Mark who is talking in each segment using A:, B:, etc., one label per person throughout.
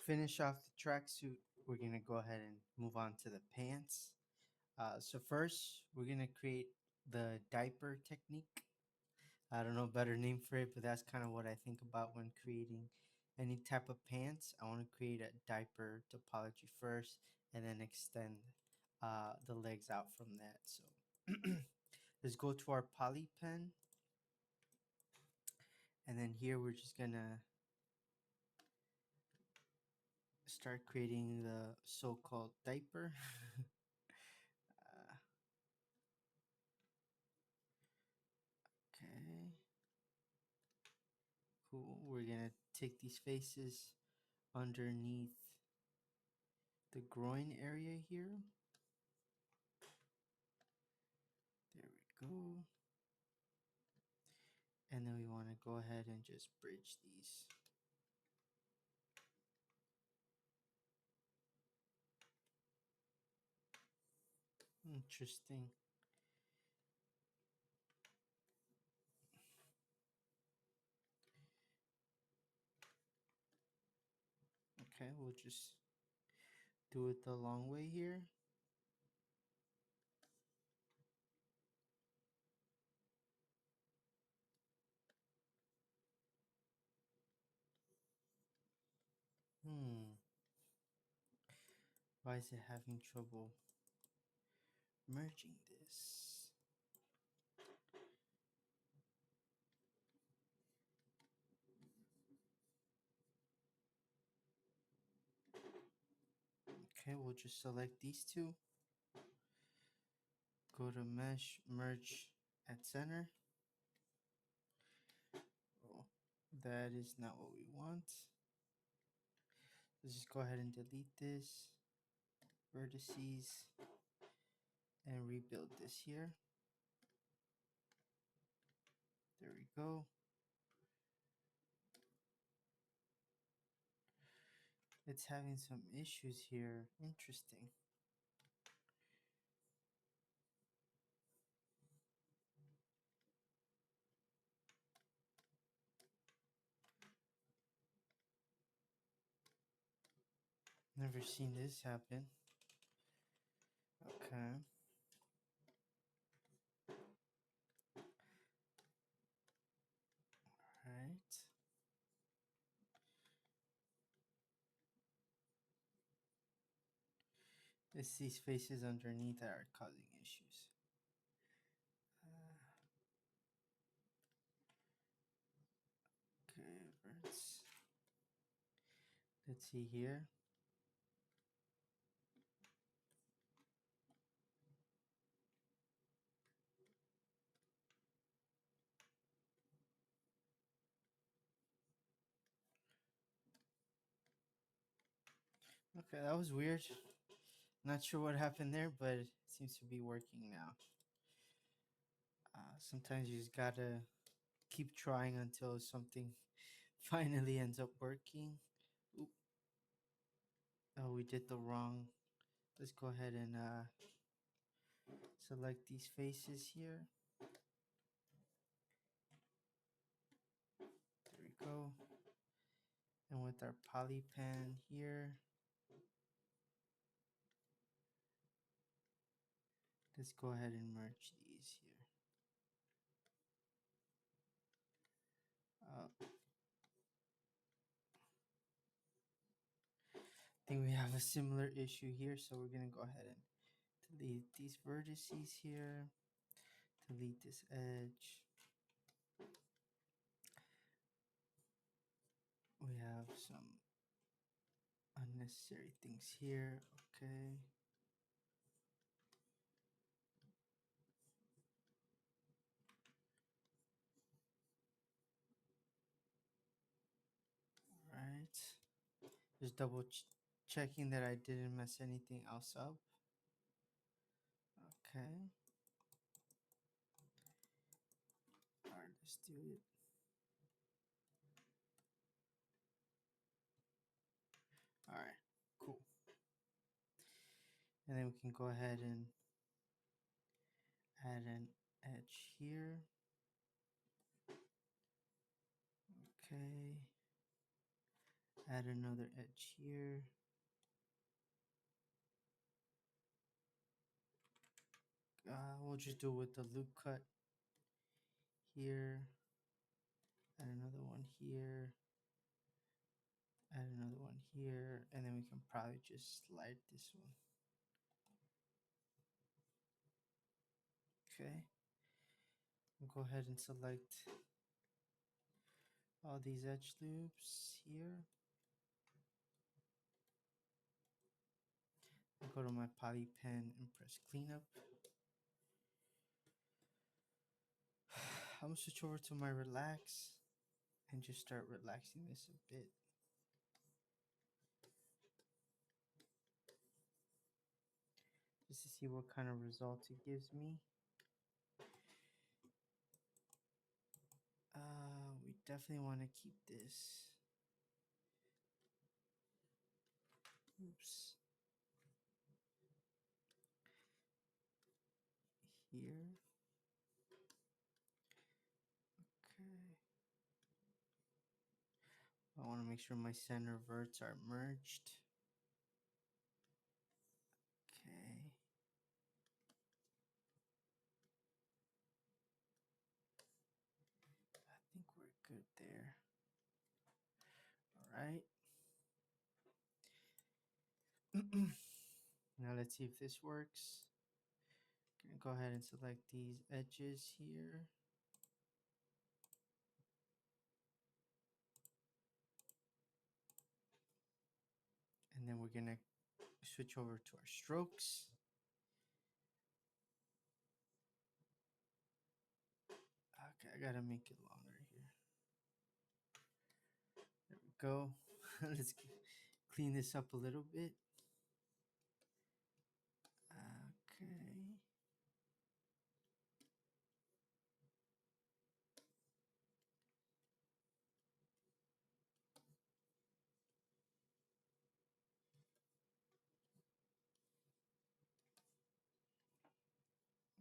A: finish off the tracksuit, we're going to go ahead and move on to the pants. So first, we're going to create the diaper technique. I don't know a better name for it, but that's kind of what I think about when creating any type of pants. I want to create a diaper topology first and then extend the legs out from that. So let's go to our poly pen. And then here we're just going to start creating the so-called diaper. Okay. Cool. We're going to take these faces underneath the groin area here. There we go. And then we want to go ahead and just bridge these. Interesting. Okay, we'll just do it the long way here. Why is it having trouble merging this? Okay, we'll just select these two. Go to mesh, merge at center. Oh, that is not what we want. Let's just go ahead and delete this, vertices, and rebuild this here. There we go. It's having some issues here. Interesting. Never seen this happen. Okay. Alright. It's these faces underneath that are causing issues. Okay, let's see here. Okay, that was weird. Not sure what happened there, but it seems to be working now. Sometimes you just gotta keep trying until something finally ends up working. Oop. Oh, we did the wrong. Let's go ahead and select these faces here. There we go. And with our poly pen here, let's go ahead and merge these here. I think we have a similar issue here, so we're gonna go ahead and delete these vertices here, delete this edge. We have some unnecessary things here. Okay. All right. Just double checking that I didn't mess anything else up. Okay. All right, let's do it. All right, cool. And then we can go ahead and add an edge here. Okay. Add another edge here. We'll just do it with the loop cut here. Add another one here. Add another one here. And then we can probably just slide this one. Okay. We'll go ahead and select all these edge loops here. I'll go to my poly pen and press cleanup. I'm gonna switch over to my relax and just start relaxing this a bit. Just to see what kind of results it gives me. We definitely want to keep this. Oops. Here. Okay. I want to make sure my center verts are merged. Okay. I think we're good there. All right. Now let's see if this works. Gonna go ahead and select these edges here. And then we're gonna switch over to our strokes. Okay, I gotta make it longer here. There we go. Let's clean this up a little bit. Okay.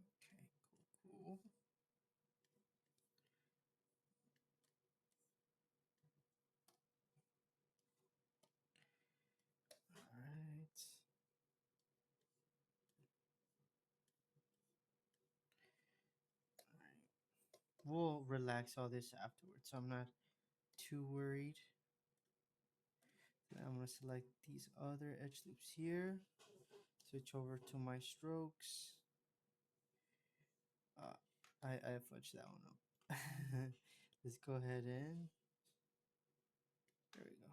A: Okay, cool. All right. We'll relax all this afterwards, so I'm not too worried. Then I'm going to select these other edge loops here. Switch over to my strokes. I fudged that one up. Let's go ahead and there we go.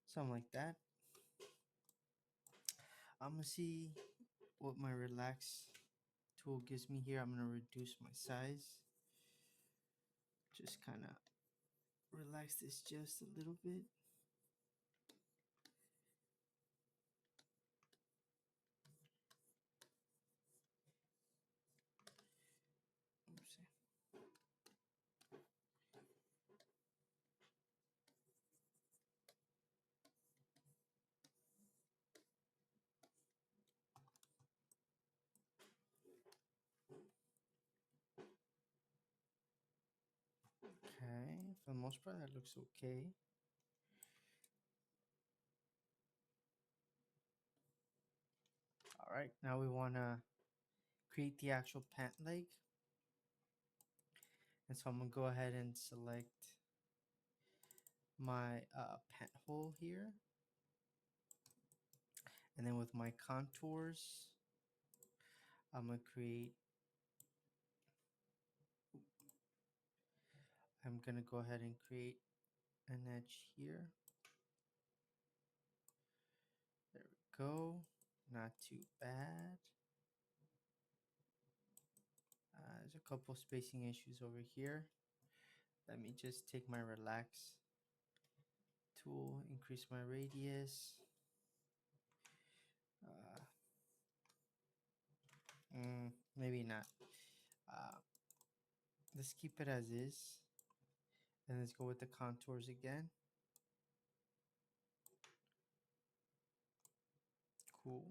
A: Something like that. I'm going to see what my relax tool gives me here. I'm going to reduce my size. Just kind of relax this just a little bit. Oops. Okay, for the most part, that looks okay. All right, now we want to create the actual pant leg. And so I'm going to go ahead and select my pant hole here. And then with my contours, I'm going to create, I'm going to go ahead and create an edge here. There we go. Not too bad. There's a couple spacing issues over here. Let me just take my relax tool, increase my radius. Maybe not. Let's keep it as is. And let's go with the contours again. Cool.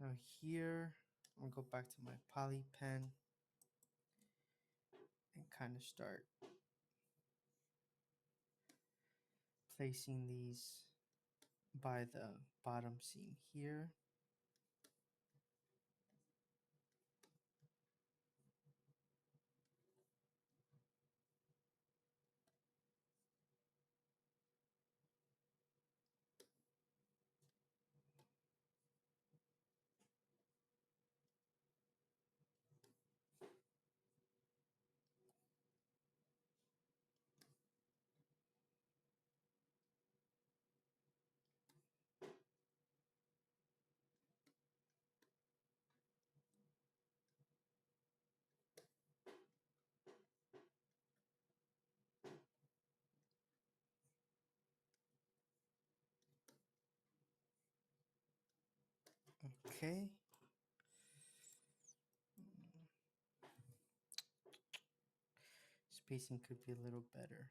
A: Now here, I'm gonna go back to my poly pen and kind of start placing these by the bottom seam here. Okay. Spacing could be a little better.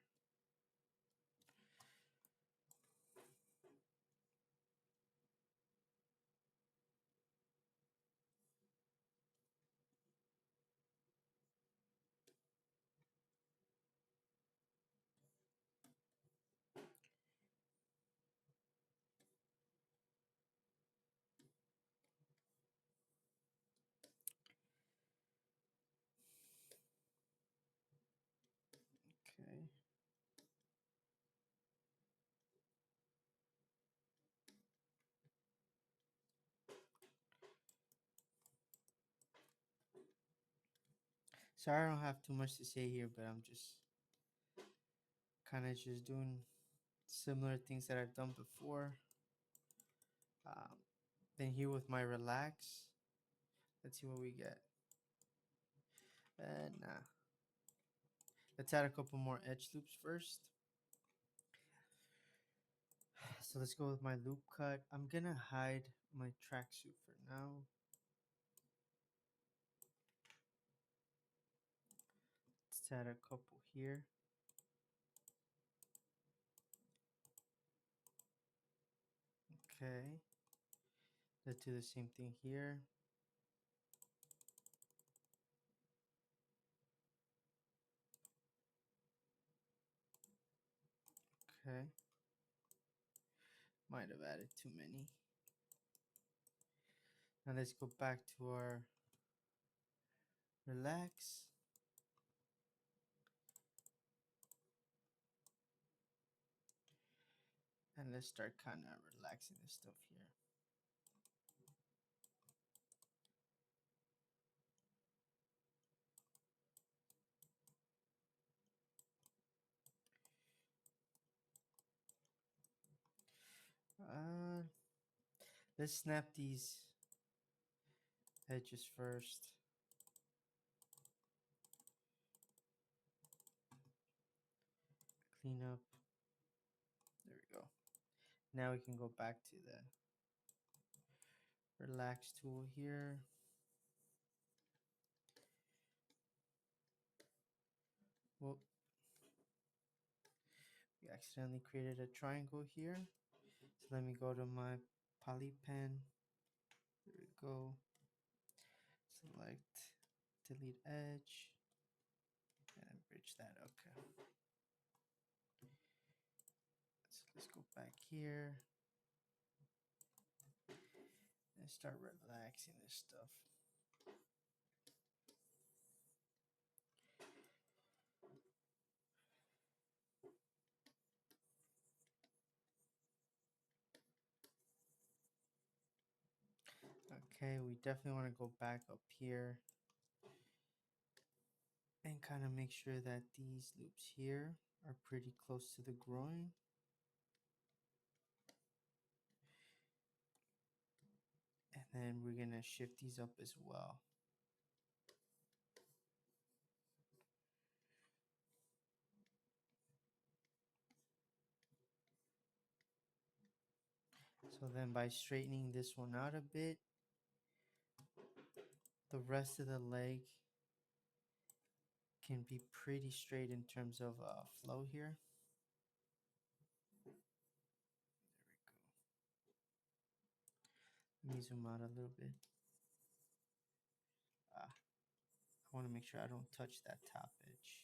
A: Okay. Sorry, I don't have too much to say here, but I'm just kind of just doing similar things that I've done before. Um, then here with my relax, let's see what we get. Nah. Let's add a couple more edge loops first. So let's go with my loop cut. I'm gonna hide my tracksuit for now. Let's add a couple here. Okay. Let's do the same thing here. Okay. Might have added too many. Now let's go back to our relax. And let's start kind of relaxing this stuff here. Let's snap these edges first. Clean up. There we go. Now we can go back to the relax tool here. Whoop. We accidentally created a triangle here. So let me go to my poly pen. There we go. Select delete edge and bridge that. Okay. So let's go back here and start relaxing this stuff. Okay, we definitely want to go back up here and kind of make sure that these loops here are pretty close to the groin. And then we're going to shift these up as well. So then by straightening this one out a bit, the rest of the leg can be pretty straight in terms of flow here. There we go. Let me zoom out a little bit. I want to make sure I don't touch that top edge.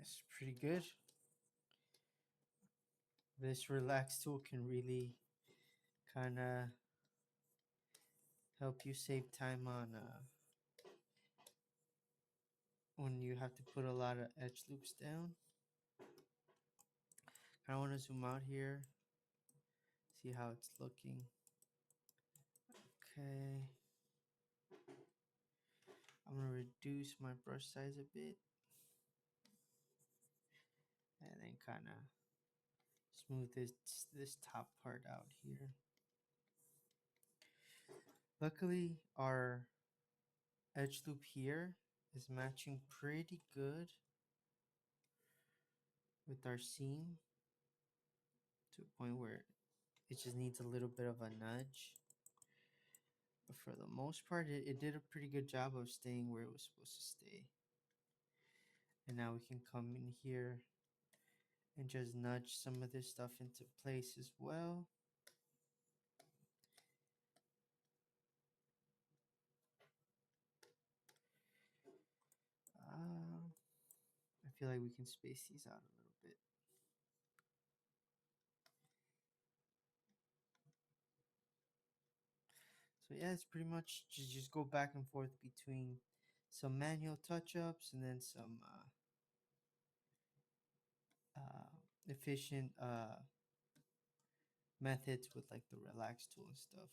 A: It's pretty good. This relax tool can really kind of help you save time on when you have to put a lot of edge loops down. I want to zoom out here, see how it's looking. Okay. I'm going to reduce my brush size a bit and then kind of smooth this top part out here. Luckily, our edge loop here is matching pretty good with our seam to a point where it just needs a little bit of a nudge. But for the most part, it did a pretty good job of staying where it was supposed to stay. And now we can come in here and just nudge some of this stuff into place as well. I feel like we can space these out a little bit. So yeah, it's pretty much just go back and forth between some manual touch-ups and then some efficient methods with like the relax tool and stuff.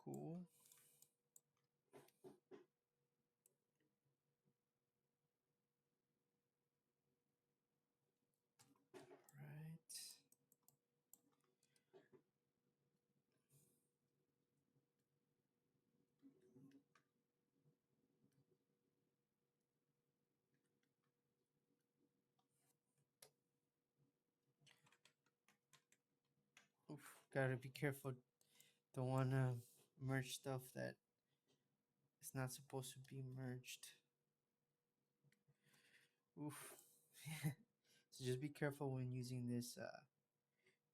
A: Cool. Right. Oof, gotta be careful. Don't wanna merge stuff that is not supposed to be merged. Oof. So just be careful when using this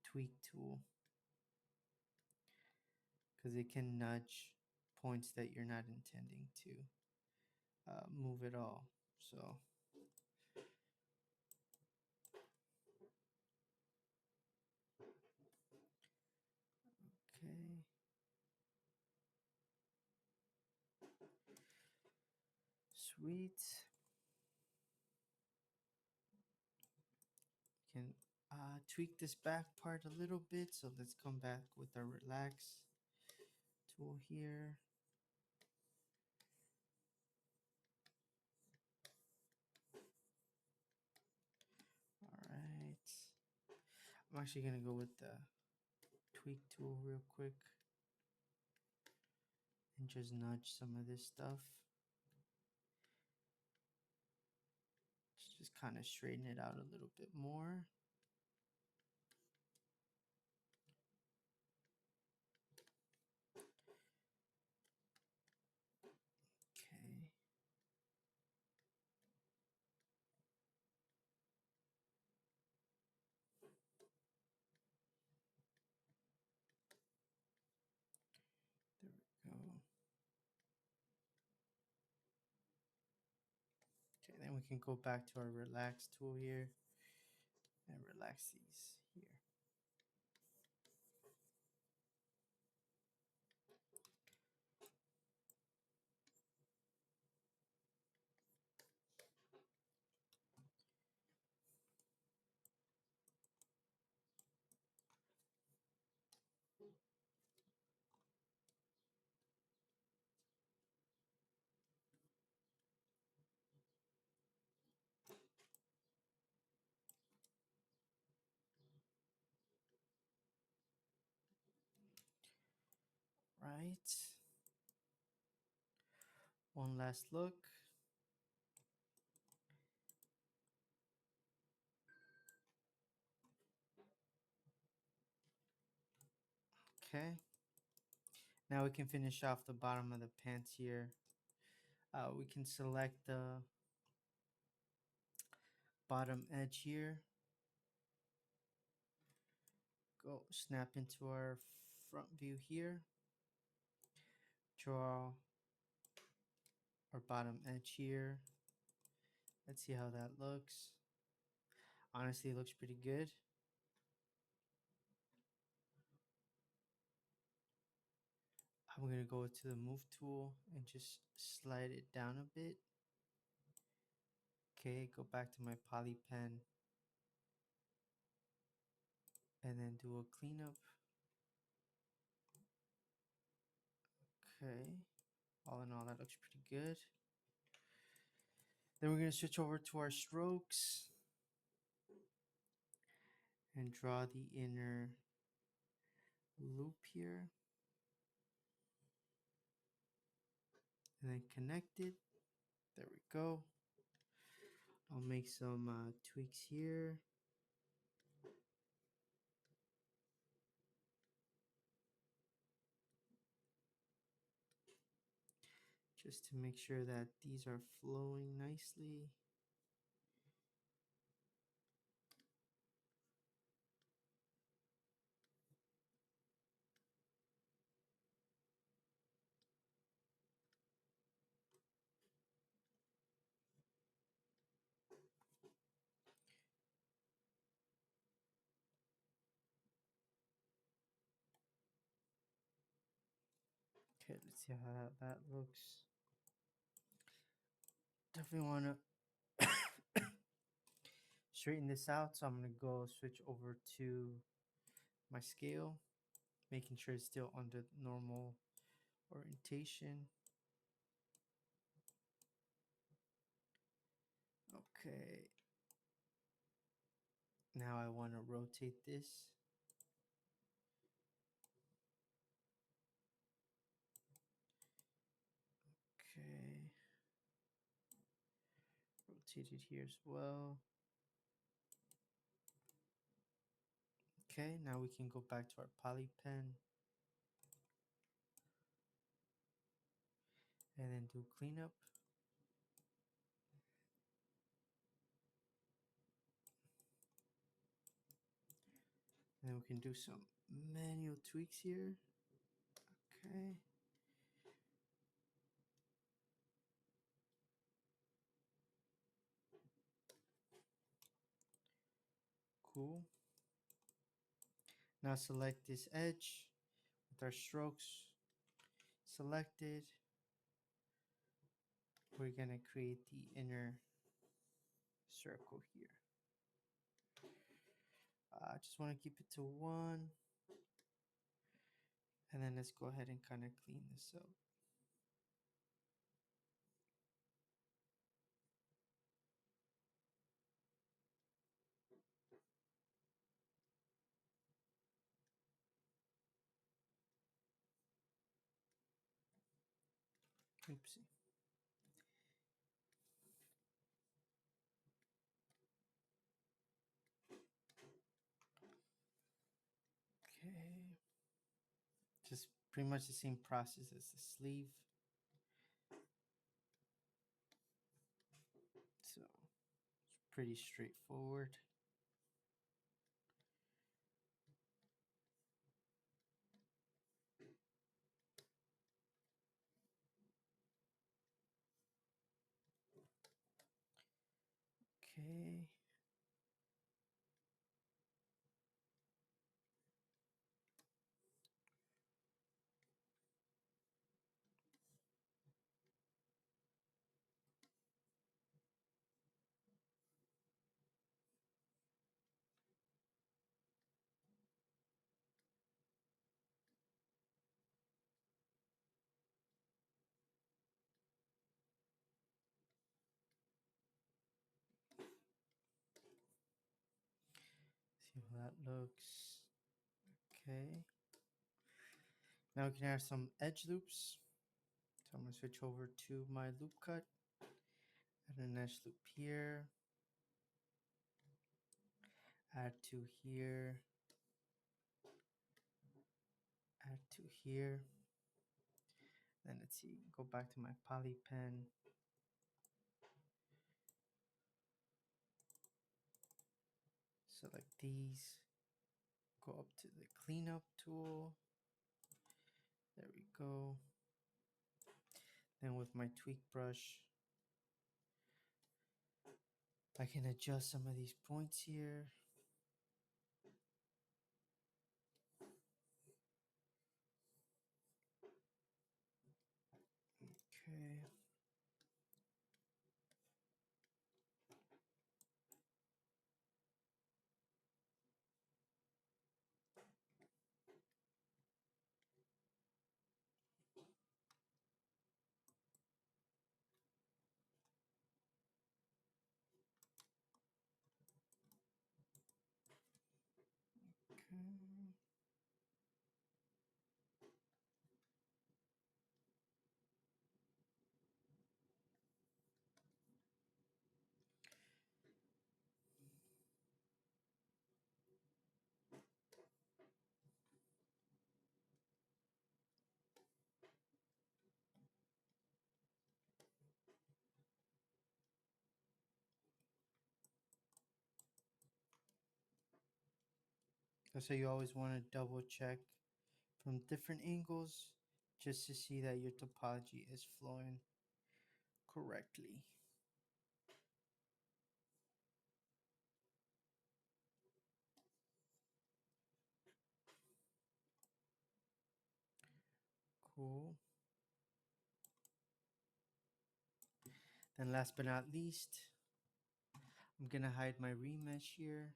A: tweak tool because it can nudge points that you're not intending to move at all. So okay. Sweet. Can tweak this back part a little bit. So let's come back with our relax tool here. All right. I'm actually gonna go with the tweak tool real quick and just nudge some of this stuff. Just kind of straighten it out a little bit more. Okay. There we go. Okay, then we can go back to our relax tool here and relax these here. Right. One last look. Okay. Now we can finish off the bottom of the pants here. We can select the bottom edge here. go snap into our front view here. Draw our bottom edge here. Let's see how that looks. Honestly, it looks pretty good. I'm going to go to the move tool and just slide it down a bit. Okay, go back to my poly pen and then do a cleanup. Okay, all in all, that looks pretty good. Then we're going to switch over to our strokes and draw the inner loop here. And then connect it. There we go. I'll make some tweaks here. Just to make sure that these are flowing nicely. Okay, let's see how that looks. Definitely want to straighten this out, so I'm going to go switch over to my scale, making sure it's still under normal orientation. Okay. Now I want to rotate this. Okay. Rotate it here as well. Okay, now we can go back to our poly pen and then do cleanup. And then we can do some manual tweaks here. Okay. Cool. Now select this edge with our strokes selected. We're going to create the inner circle here. I just want to keep it to 1. And then let's go ahead and kind of clean this up. Oopsie. Okay. Just pretty much the same process as the sleeve. So it's pretty straightforward. Okay. See how that looks. Okay. Now we can add some edge loops. So I'm going to switch over to my loop cut. Add an edge loop here. Add to here. Add to here. Then let's see, go back to my poly pen. Select these. Go up to the cleanup tool. There we go. Then with my tweak brush, I can adjust some of these points here. Okay. Okay. So you always want to double check from different angles just to see that your topology is flowing correctly. Cool. Then last but not least, I'm gonna hide my remesh here.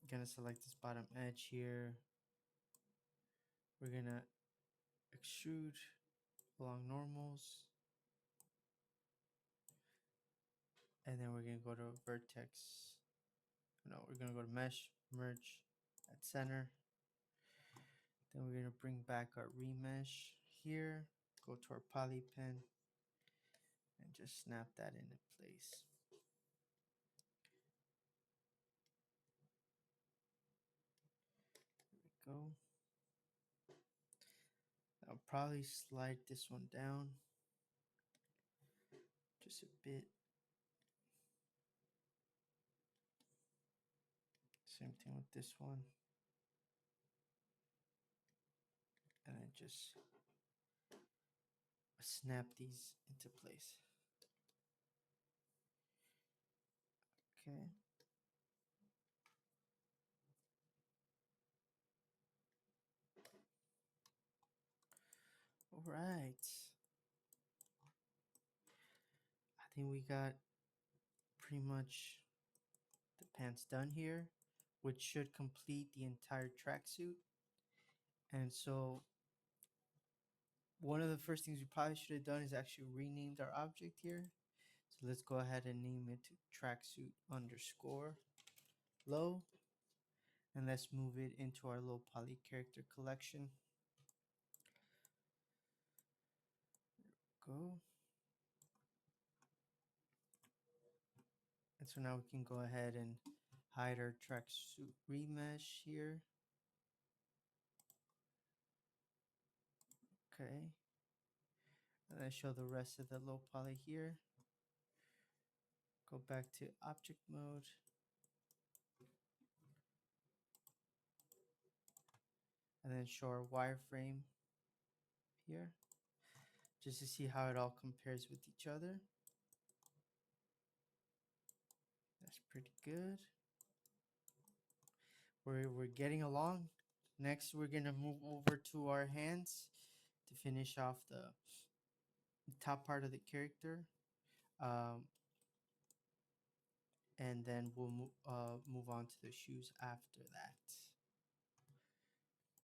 A: Gonna select this bottom edge here. We're gonna extrude along normals, and then we're gonna go to vertex. No, we're gonna go to mesh, merge at center. Then we're gonna bring back our remesh here. Go to our poly pen and just snap that into place. There we go. I'll probably slide this one down just a bit. Same thing with this one. And then just snap these into place. Okay. All right. I think we got pretty much the pants done here, which should complete the entire tracksuit. And so one of the first things we probably should have done is actually renamed our object here. So let's go ahead and name it tracksuit underscore low. And let's move it into our low poly character collection. Go. And so now we can go ahead and hide our tracksuit remesh here. Okay. And then show the rest of the low poly here. Go back to object mode. And then show our wireframe here, just to see how it all compares with each other. That's pretty good. We're getting along. Next, we're gonna move over to our hands to finish off the top part of the character, and then we'll move on to the shoes after that.